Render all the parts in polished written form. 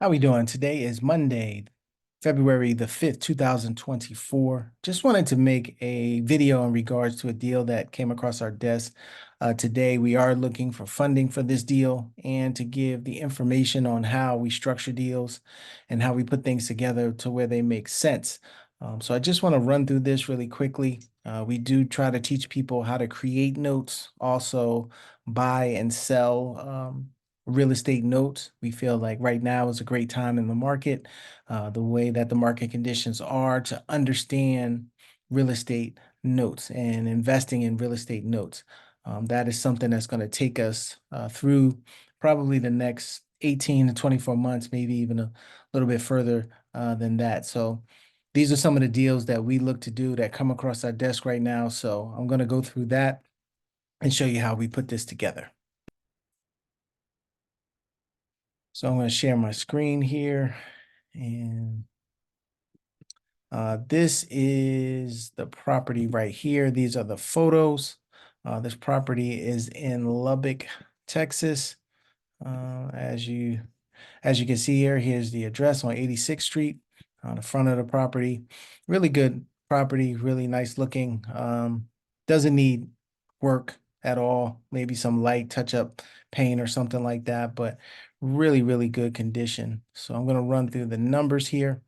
How we doing? Today is Monday, February the 5th, 2024. Just wanted to make a video in regards to a deal that came across our desk. Today, we are looking for funding for this deal and to give the information on how we structure deals and how we put things together to where they make sense. So I just want to run through this really quickly. We do try to teach people how to create notes, also buy and sell real estate notes. We feel like right now is a great time in the market, the way that the market conditions are to understand real estate notes and investing in real estate notes. That is something that's going to take us through probably the next 18 to 24 months, maybe even a little bit further than that. So these are some of the deals that we look to do that come across our desk right now. So I'm going to go through that and show you how we put this together. So I'm going to share my screen here, and this is the property right here. These are the photos. This property is in Lubbock, Texas. As you can see here, here's the address on 86th Street on the front of the property. Really good property, really nice looking. Doesn't need work at all. Maybe some light touch up paint or something like that, but really, really good condition. So I'm going to run through the numbers here.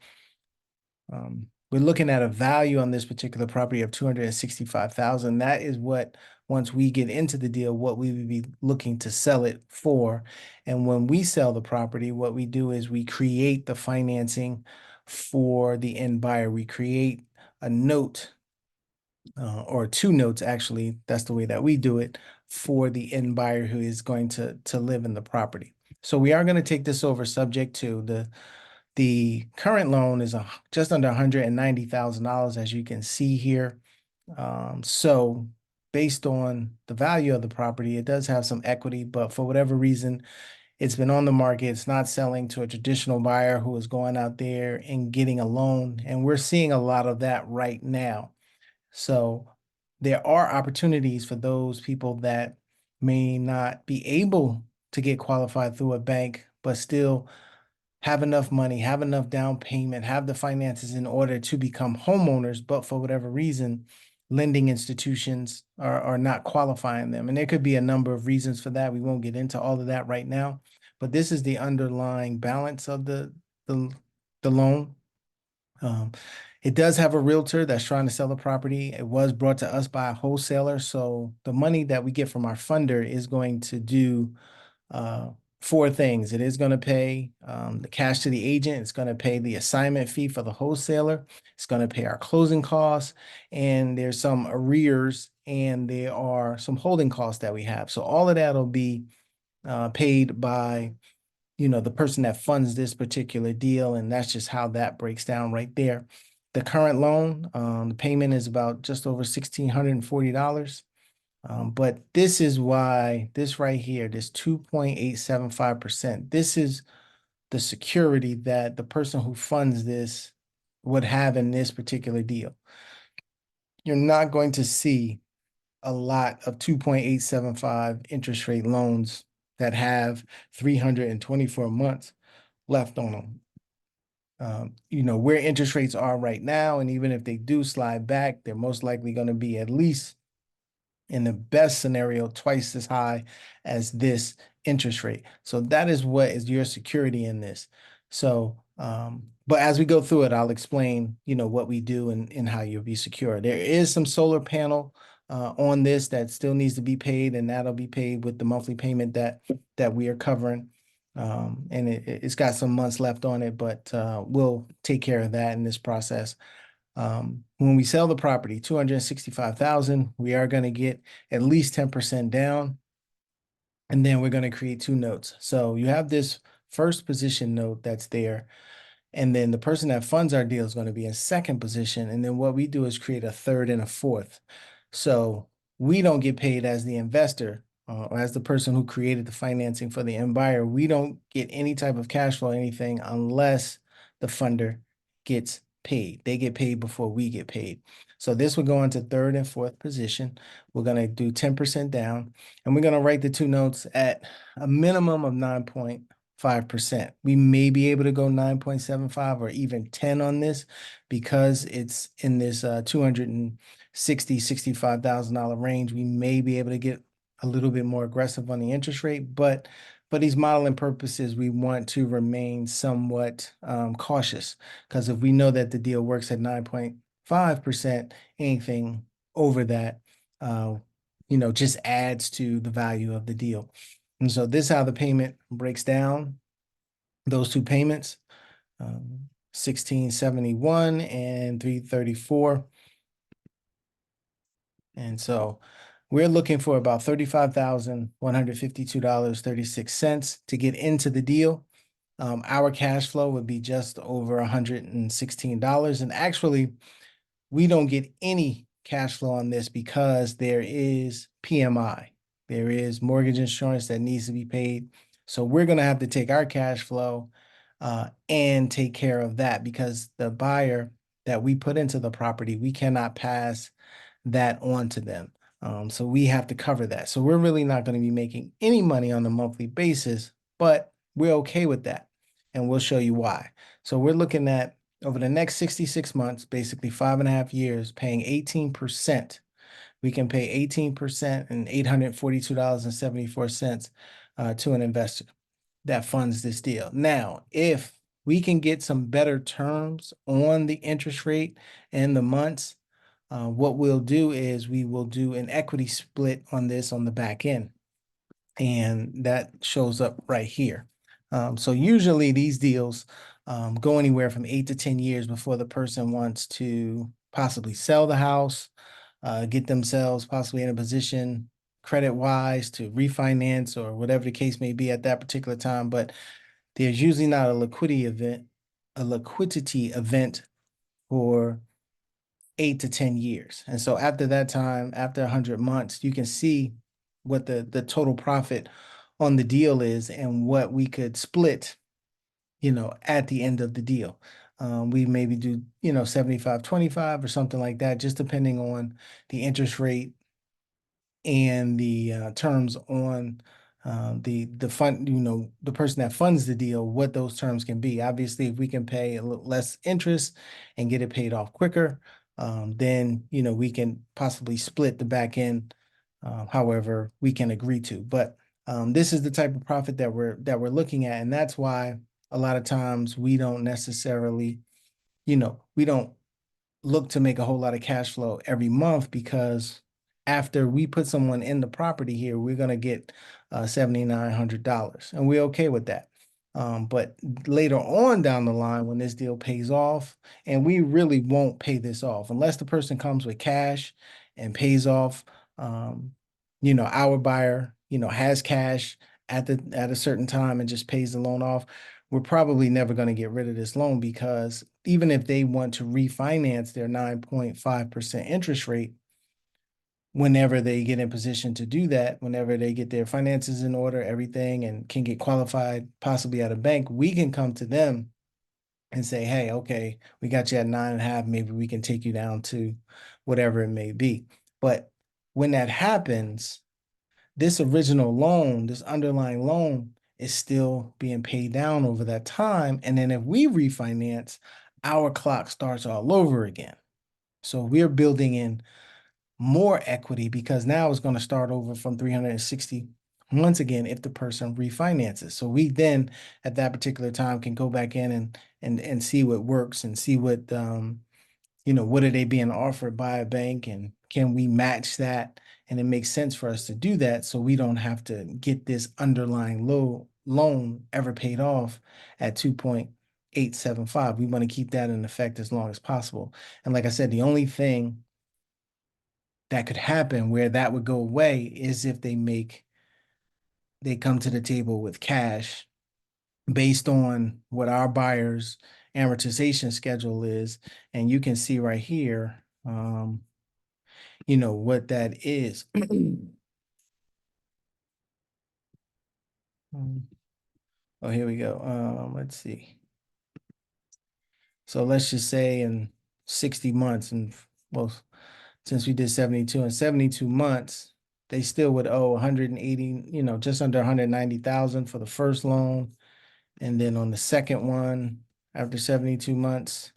We're looking at a value on this particular property of $265,000. That is what, once we get into the deal, what we would be looking to sell it for. And when we sell the property, what we do is we create the financing for the end buyer. We create a note or two notes, actually. That's the way that we do it for the end buyer who is going to live in the property. So we are going to take this over subject to the current loan is just under $190,000, as you can see here. So based on the value of the property, it does have some equity, but for whatever reason, it's been on the market. It's not selling to a traditional buyer who is going out there and getting a loan. And we're seeing a lot of that right now. So there are opportunities for those people that may not be able to get qualified through a bank, but still have enough money, have enough down payment, have the finances in order to become homeowners, but for whatever reason, lending institutions are not qualifying them. And there could be a number of reasons for that. We won't get into all of that right now, but this is the underlying balance of the loan. It does have a realtor that's trying to sell the property. It was brought to us by a wholesaler. So the money that we get from our funder is going to do uh, four things. It is going to pay the cash to the agent. It's going to pay the assignment fee for the wholesaler. It's going to pay our closing costs. And there's some arrears and there are some holding costs that we have. So all of that will be paid by the person that funds this particular deal, and that's just how that breaks down right there. The current loan, the payment is about just over $1,640. But this is why this right here, this 2.875%, this is the security that the person who funds this would have in this particular deal. You're not going to see a lot of 2.875 interest rate loans that have 324 months left on them. Where interest rates are right now, and even if they do slide back, they're most likely going to be, at least in the best scenario, twice as high as this interest rate. So that is what is your security in this. So, but as we go through it, I'll explain, what we do and how you'll be secure. There is some solar panel on this that still needs to be paid, and that'll be paid with the monthly payment that we are covering. And it's got some months left on it, but we'll take care of that in this process. When we sell the property, 265,000, we are going to get at least 10% down, and then we're going to create two notes. So you have this first position note that's there, and then the person that funds our deal is going to be in second position, and then what we do is create a third and a fourth. So we don't get paid as the investor or as the person who created the financing for the end buyer. We don't get any type of cash flow or anything unless the funder gets paid. They get paid before we get paid. So this would go into third and fourth position. We're going to do 10% down, and we're going to write the two notes at a minimum of 9.5%. 5%. We may be able to go 9.75 or even 10 on this because it's in this 265,000 range. We may be able to get a little bit more aggressive on the interest rate, but for these modeling purposes, we want to remain somewhat cautious, because if we know that the deal works at 9.5%, anything over that, just adds to the value of the deal. And so this is how the payment breaks down, those two payments, 1671 and 334. And so we're looking for about $35,152.36 to get into the deal. Our cash flow would be just over $116. And actually, we don't get any cash flow on this because there is PMI. There is mortgage insurance that needs to be paid. So we're going to have to take our cash flow and take care of that, because the buyer that we put into the property, we cannot pass that on to them. So we have to cover that. So we're really not going to be making any money on a monthly basis, but we're okay with that. And we'll show you why. So we're looking at, over the next 66 months, basically 5.5 years, paying 18%. We can pay 18% and $842.74 to an investor that funds this deal. Now, if we can get some better terms on the interest rate and the months, what we'll do is we will do an equity split on this on the back end. And that shows up right here. So usually these deals go anywhere from 8 to 10 years before the person wants to possibly sell the house, get themselves possibly in a position credit-wise to refinance or whatever the case may be at that particular time. But there's usually not a liquidity event for 8 to 10 years. And so after that time, after 100 months, you can see what the total profit on the deal is and what we could split, at the end of the deal. We maybe do, 75-25 or something like that, just depending on the interest rate and the terms on the fund, the person that funds the deal, what those terms can be. Obviously, if we can pay a little less interest and get it paid off quicker, then we can possibly split the back end, however we can agree to. But this is the type of profit that we're looking at, and that's why a lot of times we don't necessarily, we don't look to make a whole lot of cash flow every month, because after we put someone in the property here, we're going to get $7,900, and we're okay with that. But later on down the line, when this deal pays off, and we really won't pay this off unless the person comes with cash and pays off, our buyer, has cash at a certain time and just pays the loan off, we're probably never going to get rid of this loan, because even if they want to refinance their 9.5% interest rate, whenever they get in position to do that, whenever they get their finances in order, everything, and can get qualified possibly at a bank, we can come to them and say, hey, okay, we got you at 9.5, maybe we can take you down to whatever it may be. But when that happens, this original loan, this underlying loan, is still being paid down over that time. And then if we refinance, our clock starts all over again. So we're building in more equity, because now it's going to start over from 360 once again if the person refinances. So we then at that particular time can go back in and see what works, and see what what are they being offered by a bank, and can we match that, and it makes sense for us to do that, so we don't have to get this underlying low loan ever paid off at 2.875. We want to keep that in effect as long as possible. And like I said, the only thing that could happen where that would go away is if they come to the table with cash based on what our buyer's amortization schedule is. And you can see right here, what that is. Oh, here we go. Let's see. So let's just say in 60 months, and well, since we did 72, in 72 months, they still would owe 180, just under 190,000 for the first loan. And then on the second one, after 72 months,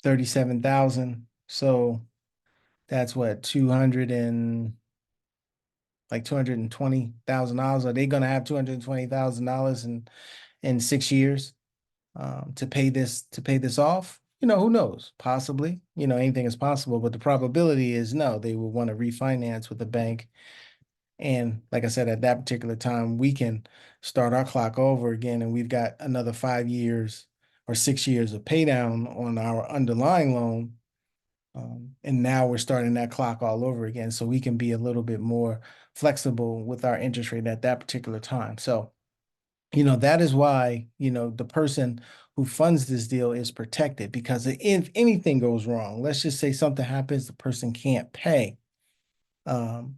37,000. So that's what, 200 and like $220,000. Are they going to have $220,000 in 6 years to pay this off? Who knows? Possibly. Anything is possible, but the probability is no, they will want to refinance with the bank. And like I said, at that particular time, we can start our clock over again, and we've got another 5 years or 6 years of pay down on our underlying loan. And now we're starting that clock all over again. So we can be a little bit more flexible with our interest rate at that particular time. So, that is why, the person who funds this deal is protected, because if anything goes wrong, let's just say something happens, the person can't pay. Um,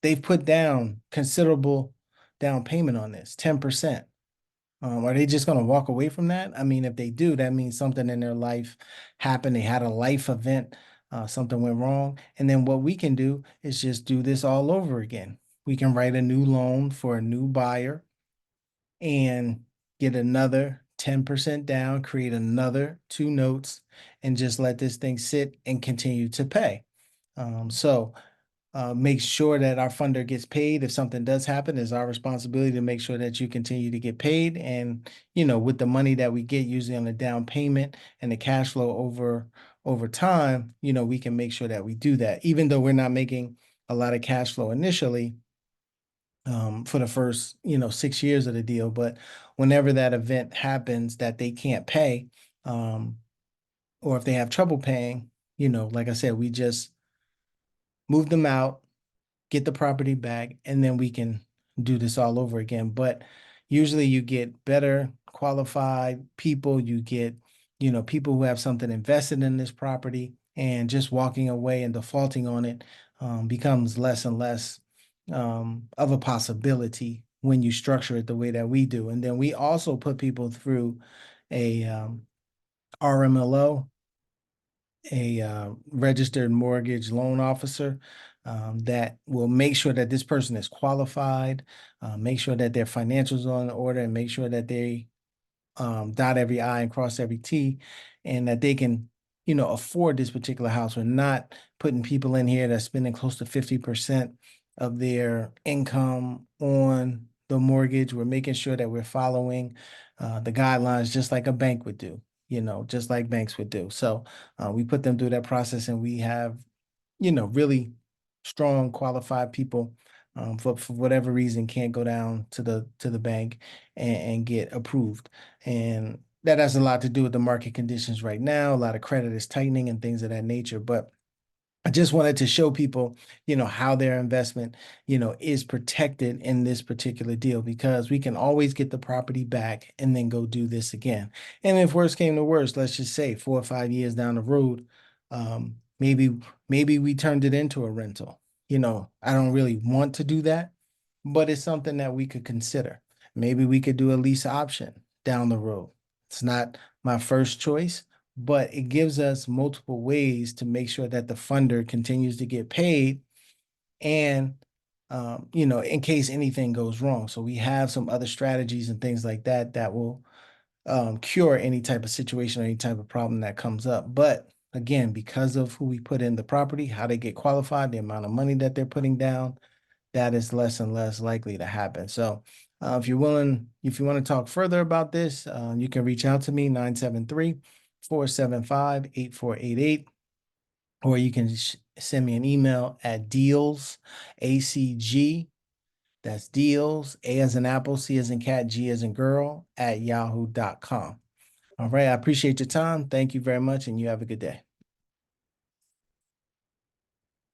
they've put down considerable down payment on this, 10%. Are they just going to walk away from that? I mean, if they do, that means something in their life happened. They had a life event, something went wrong. And then what we can do is just do this all over again. We can write a new loan for a new buyer and get another 10% down, create another two notes, and just let this thing sit and continue to pay. So make sure that our funder gets paid. If something does happen, it's our responsibility to make sure that you continue to get paid. And, with the money that we get usually on the down payment and the cash flow over time, we can make sure that we do that. Even though we're not making a lot of cash flow initially, for the first, 6 years of the deal. But whenever that event happens that they can't pay, um, or if they have trouble paying, like I said, we just move them out, get the property back, and then we can do this all over again. But usually you get better qualified people, you get, people who have something invested in this property, and just walking away and defaulting on it becomes less and less of a possibility when you structure it the way that we do. And then we also put people through a RMLO, a registered mortgage loan officer, that will make sure that this person is qualified, make sure that their financials are in order, and make sure that they dot every I and cross every T, and that they can, afford this particular house. We're not putting people in here that's spending close to 50% of their income on the mortgage. We're making sure that we're following the guidelines just like a bank would do, just like banks would do. So we put them through that process, and we have, really strong, qualified people, for whatever reason can't go down to the bank and get approved. And that has a lot to do with the market conditions right now. A lot of credit is tightening and things of that nature. But I just wanted to show people, how their investment, is protected in this particular deal, because we can always get the property back and then go do this again. And if worst came to worst, let's just say 4 or 5 years down the road, maybe we turned it into a rental. I don't really want to do that, but it's something that we could consider. Maybe we could do a lease option down the road. It's not my first choice, but it gives us multiple ways to make sure that the funder continues to get paid, and in case anything goes wrong. So we have some other strategies and things like that that will cure any type of situation or any type of problem that comes up. But again, because of who we put in the property, how they get qualified, the amount of money that they're putting down, that is less and less likely to happen. So if you want to talk further about this, you can reach out to me, 973-475-8488, or you can send me an email at dealsacg, that's deals, A as in apple, C as in cat, G as in girl, @yahoo.com. All right, I appreciate your time. Thank you very much, and you have a good day.